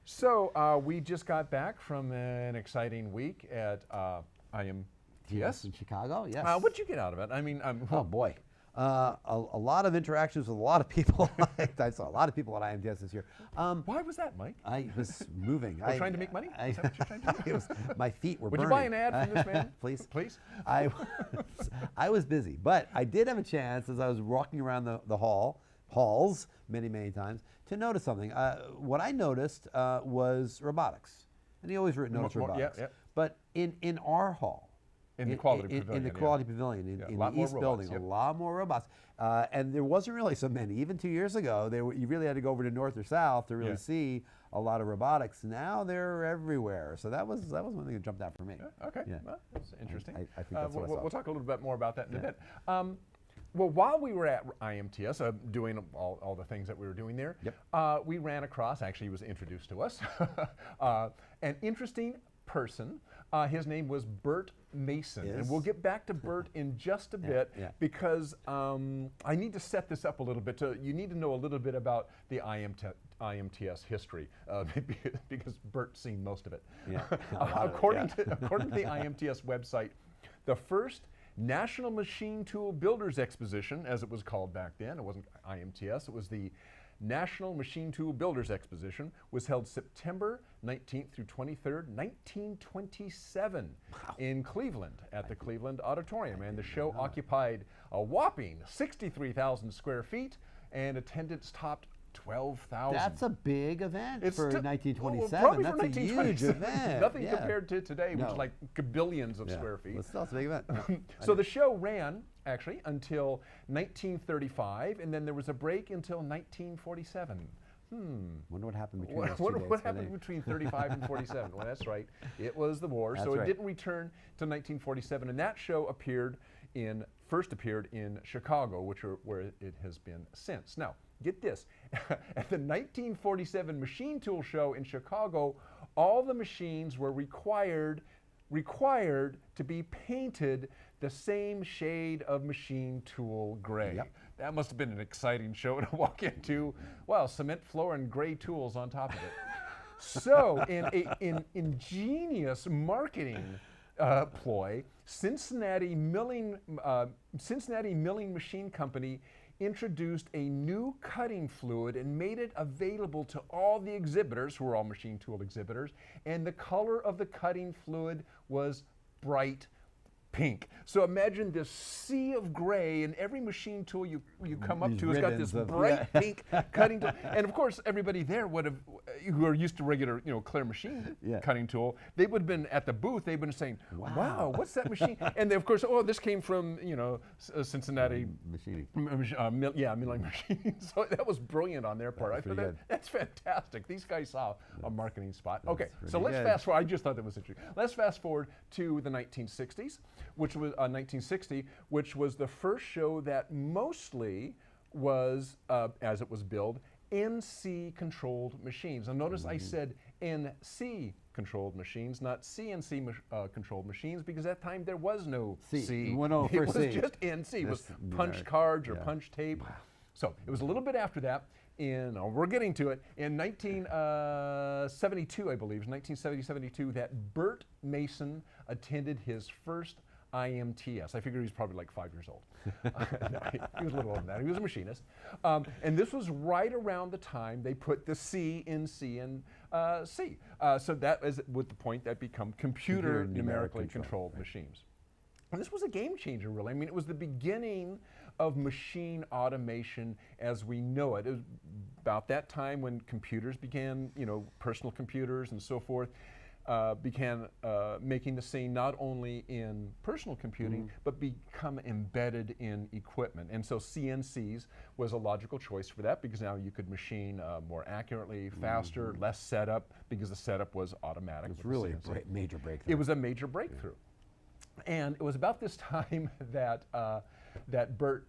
So we just got back from an exciting week at IMTS in Chicago. Yes. What'd you get out of it? I mean, oh boy, a lot of interactions with a lot of people. I saw a lot of people at IMTS this year. Why was that, Mike? I was moving. Trying to make money? Is that what you're trying to do? My feet were Would burning. you buy an ad from this man? Please. Please. I was busy, but I did have a chance as I was walking around the halls many times to notice something. What I noticed was robotics, and he always noticed robotics. Yeah. But in our hall, in the quality pavilion, in the quality pavilion, in the East building, a lot more robots, and there wasn't really so many. Even 2 years ago, you really had to go over to north or south to really see a lot of robotics. Now they're everywhere. So that was one thing that jumped out for me. Okay, well, that's interesting. I think that's what I saw. We'll talk a little bit more about that in a bit. Well, while we were at IMTS, doing all the things that we were doing there, we ran across, actually he was introduced to us, an interesting person. His name was Burt Mason. Yes. And we'll get back to Burt in just a bit because I need to set this up a little bit. You need to know a little bit about the IMTS history because Burt's seen most of it. Yeah. According to the IMTS website, the first National Machine Tool Builders Exposition, as it was called back then, it wasn't IMTS, it was the National Machine Tool Builders Exposition, was held September 19th through 23rd, 1927 in Cleveland at the Cleveland Auditorium. And the show occupied a whopping 63,000 square feet and attendance topped 12,000. That's a big event for 1927. Probably That's for a huge event. Nothing compared to today, which is like billions of square feet. But still, it's a big event. So the show ran, actually, until 1935, and then there was a break until 1947. Wonder what happened between those 2 days. What happened between 35 and 47? Well, that's right. It was the war, so it didn't return to 1947, and that show first appeared in Chicago, where it has been since. Now, get this. At the 1947 Machine Tool Show in Chicago, all the machines were required to be painted the same shade of machine tool gray. That must have been an exciting show to walk into. Wow, cement floor and gray tools on top of it. So, in an ingenious marketing ploy, Cincinnati Milling Machine Company introduced a new cutting fluid and made it available to all the exhibitors, who were all machine tool exhibitors, and the color of the cutting fluid was bright pink. So imagine this sea of gray, and every machine tool you come up to has got this bright pink cutting tool. And of course, everybody there would have, who are used to regular, clear machine cutting tool, they would have been at the booth. They've been saying, "Wow, what's that machine?" And they, of course, this came from Cincinnati machining. Milling Machine. So that was brilliant on their part. I thought that's fantastic. These guys saw a marketing spot. Okay, so let's fast forward. I just thought that was interesting. Let's fast forward to the 1960s. Which was 1960, which was the first show that mostly was, as it was billed, NC-controlled machines. Now notice I said NC-controlled machines, not CNC-controlled machines, because at that time there was no C. It was just NC. It was punch cards or punch tape. Wow. So it was a little bit after that. We're getting to it, in 1972, I believe, 1970-72, that Burt Mason attended his first IMTS. I figure he's probably like 5 years old. No, he was a little older than that. He was a machinist. And this was right around the time they put the C in C and C. So that is with the point that become computer numerically controlled machines. And this was a game changer, really. I mean, it was the beginning of machine automation as we know it. It was about that time when computers began, personal computers and so forth, began making the scene not only in personal computing, but become embedded in equipment. And so CNCs was a logical choice for that, because now you could machine more accurately, faster, less setup, because the setup was automatic. It's really a major breakthrough. It was a major breakthrough. And it was about this time that, that Burt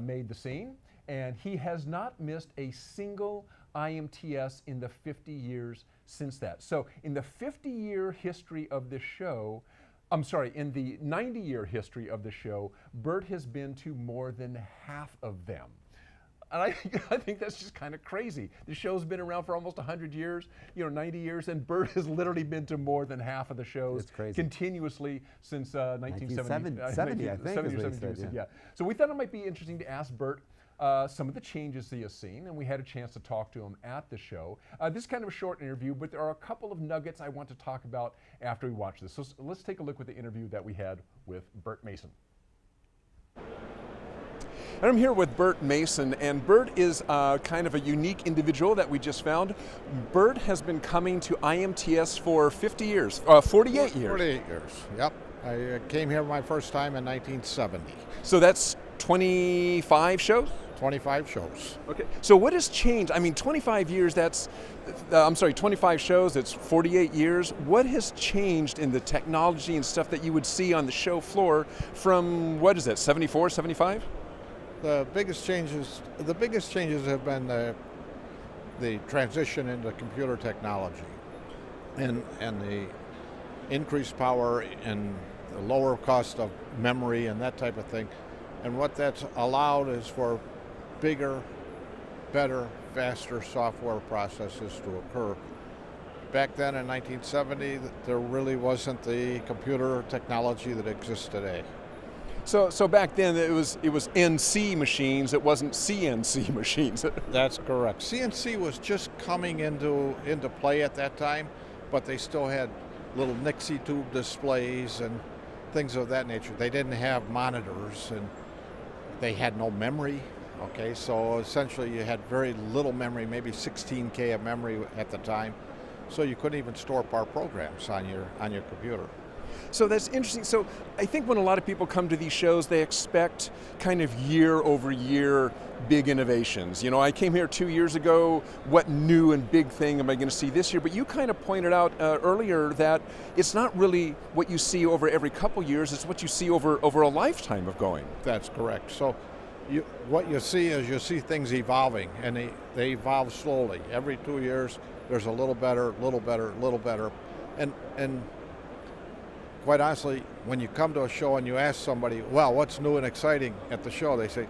made the scene, and he has not missed a single IMTS in the 50 years since that. So in the 50-year history of this show, in the 90-year history of the show, Burt has been to more than half of them. And I think that's just kind of crazy. The show's been around for almost 100 years, 90 years, and Burt has literally been to more than half of the shows continuously since 1970, I think. Yeah. So we thought it might be interesting to ask Burt some of the changes he has seen, and we had a chance to talk to him at the show. This is kind of a short interview, but there are a couple of nuggets I want to talk about after we watch this. So let's take a look at the interview that we had with Burt Mason. And I'm here with Burt Mason, and Burt is kind of a unique individual that we just found. Burt has been coming to IMTS for 50 years, 48 years. 48 years, yep. I came here my first time in 1970. So that's 25 shows? 25 shows. Okay. So what has changed? I mean, 25 years, 25 shows, it's 48 years. What has changed in the technology and stuff that you would see on the show floor from, 74, 75? The biggest changes have been the transition into computer technology and the increased power and the lower cost of memory and that type of thing. And what that's allowed is for bigger, better, faster software processes to occur. Back then in 1970, there really wasn't the computer technology that exists today. So back then it was NC machines, it wasn't CNC machines. That's correct. CNC was just coming into play at that time, but they still had little Nixie tube displays and things of that nature. They didn't have monitors and they had no memory. Okay, so essentially you had very little memory, maybe 16K of memory at the time, so you couldn't even store part programs on your computer. So that's interesting. So I think when a lot of people come to these shows, they expect kind of year over year big innovations. I came here 2 years ago, what new and big thing am I going to see this year? But you kind of pointed out earlier that it's not really what you see over every couple years, it's what you see over a lifetime of going. That's correct. So what you see things evolving, and they evolve slowly. Every 2 years, there's a little better, little better, little better. And quite honestly, when you come to a show and you ask somebody, well, what's new and exciting at the show? They say,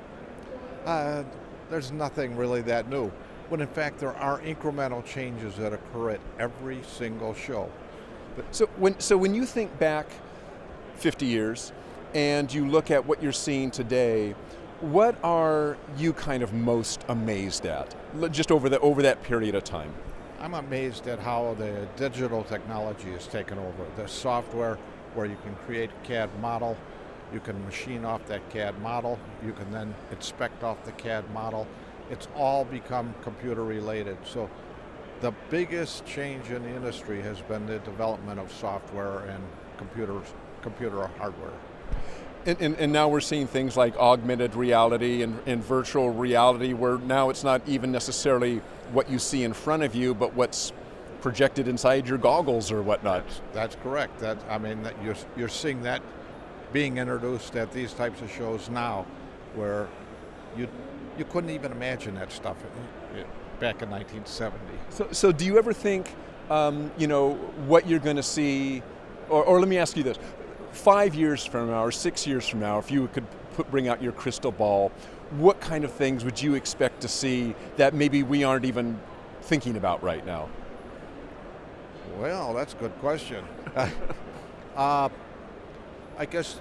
there's nothing really that new. When in fact, there are incremental changes that occur at every single show. So when you think back 50 years and you look at what you're seeing today, what are you kind of most amazed at, just over that period of time? I'm amazed at how the digital technology has taken over. The software where you can create a CAD model, you can machine off that CAD model, you can then inspect off the CAD model. It's all become computer related. So the biggest change in the industry has been the development of software and computer hardware. And now we're seeing things like augmented reality and virtual reality, where now it's not even necessarily what you see in front of you, but what's projected inside your goggles or whatnot. That's correct. You're seeing that being introduced at these types of shows now, where you couldn't even imagine that stuff back in 1970. So do you ever think, what you're going to see, or let me ask you this: 5 years from now or 6 years from now, if you could bring out your crystal ball, what kind of things would you expect to see that maybe we aren't even thinking about right now? Well, that's a good question. I guess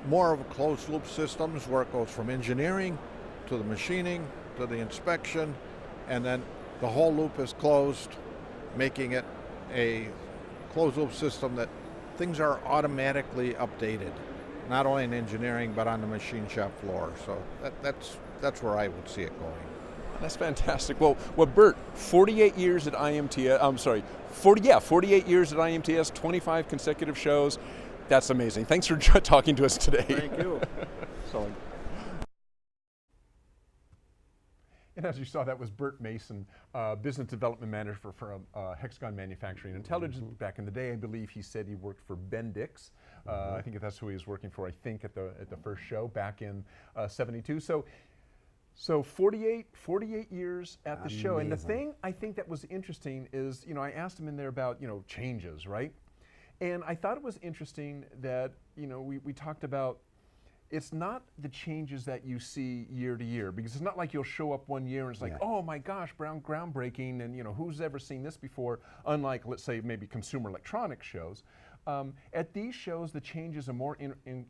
more of a closed loop systems where it goes from engineering to the machining to the inspection, and then the whole loop is closed, making it a closed loop system that things are automatically updated, not only in engineering but on the machine shop floor. So that's where I would see it going. That's fantastic. Well, Burt, 48 years at IMTS. 48 years at IMTS, 25 consecutive shows. That's amazing. Thanks for talking to us today. Thank you. And as you saw, that was Burt Mason, Business Development Manager for Hexagon Manufacturing Intelligence. Back in the day, I believe he said he worked for Bendix. I think that's who he was working for, I think, at the first show back in 72. So 48 years at the show. And the thing I think that was interesting is, I asked him in there about, changes, right? And I thought it was interesting that, we talked about, it's not the changes that you see year to year, because it's not like you'll show up one year and it's like, oh my gosh, groundbreaking, and who's ever seen this before? Unlike, let's say, maybe consumer electronics shows. At these shows, the changes are more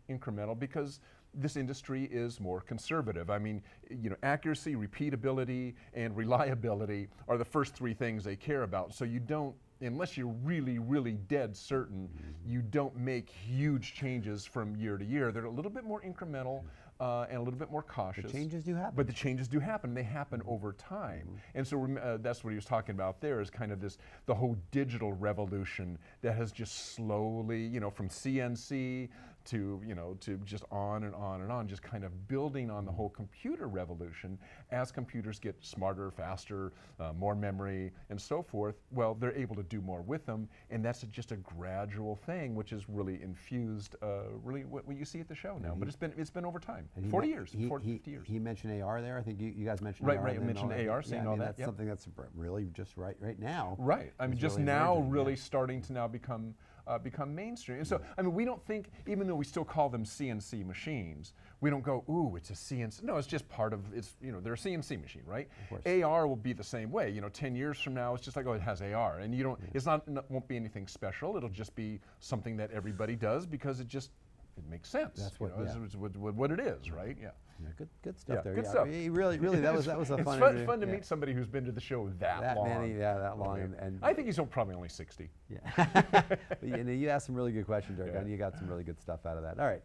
incremental because this industry is more conservative. I mean, accuracy, repeatability, and reliability are the first three things they care about. So you don't, unless you're really, really dead certain, you don't make huge changes from year to year. They're a little bit more incremental and a little bit more cautious. The changes do happen. But the changes do happen. They happen over time. And so that's what he was talking about there, is kind of the whole digital revolution that has just slowly, from CNC to just on and on and on, just kind of building on the whole computer revolution. As computers get smarter, faster, more memory, and so forth, well, they're able to do more with them, and that's just a gradual thing, which is really infused, really what you see at the show now. But it's been over time, 40 years, 50 years. He mentioned AR there. I think you guys mentioned AR. Right, I mentioned AR, saying all that. That's something that's really just right now. Right. I mean, just really now, emerging, really starting to now become mainstream. And so, I mean, we don't think, even though we still call them CNC machines, we don't go, ooh, it's a CNC. No, it's just part of, they're a CNC machine, right? AR will be the same way. 10 years from now, it's just like, oh, it has AR. And it's won't be anything special. It'll just be something that everybody does because it makes sense. That's what it is, right? Yeah. Good stuff there. Good stuff. Really, that was a fun. It's fun to meet somebody who's been to the show that long. That long. And I think he's probably only 60. Yeah. But you asked some really good questions, Eric, and you got some really good stuff out of that. All right.